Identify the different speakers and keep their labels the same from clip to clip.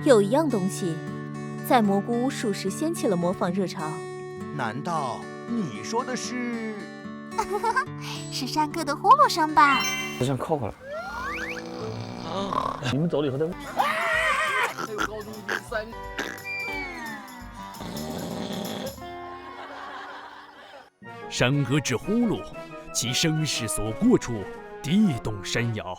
Speaker 1: 有一样东西，在蘑菇屋属实掀起了模仿热潮。
Speaker 2: 难道你说的是？
Speaker 3: 是山哥的呼噜声吧？
Speaker 4: 就这样靠过来。你们走了以后再问。
Speaker 5: 山歌之呼噜，其声势所过处，地动山摇。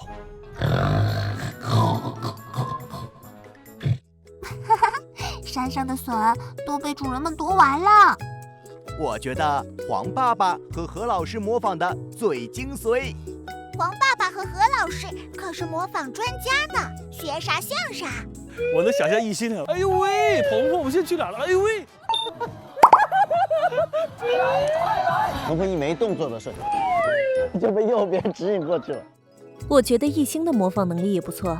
Speaker 3: 山上的笋都被主人们夺完了。
Speaker 2: 我觉得黄爸爸和何老师模仿的最精髓。
Speaker 6: 黄爸爸和何老师可是模仿专家呢，学啥像啥。
Speaker 4: 我能想象一心了。哎呦喂，鹏鹏，我们现在去哪了？哎呦喂！
Speaker 7: 鹏鹏一没动作的时候，就被右边指引过去了。
Speaker 1: 我觉得艺兴的模仿能力也不错。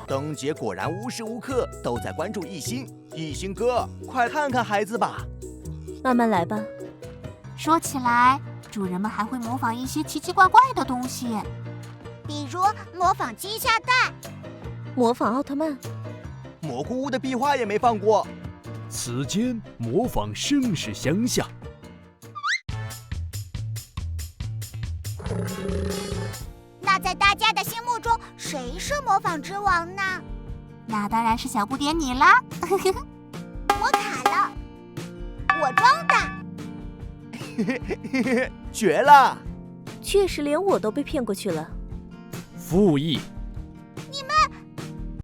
Speaker 2: 灯姐果然无时无刻都在关注艺兴。艺兴哥，快看看孩子吧。
Speaker 1: 慢慢来吧。
Speaker 3: 说起来，主人们还会模仿一些奇奇怪怪的东西，
Speaker 6: 比如模仿鸡下蛋，
Speaker 1: 模仿奥特曼。
Speaker 2: 蘑菇屋的壁画也没放过。
Speaker 5: 此间模仿盛世相向。
Speaker 6: 那在大家的心目中，谁是模仿之王呢？
Speaker 3: 那当然是小不点你啦。
Speaker 6: 我卡了，我装的。
Speaker 2: 绝了！
Speaker 1: 确实连我都被骗过去了。
Speaker 5: 复议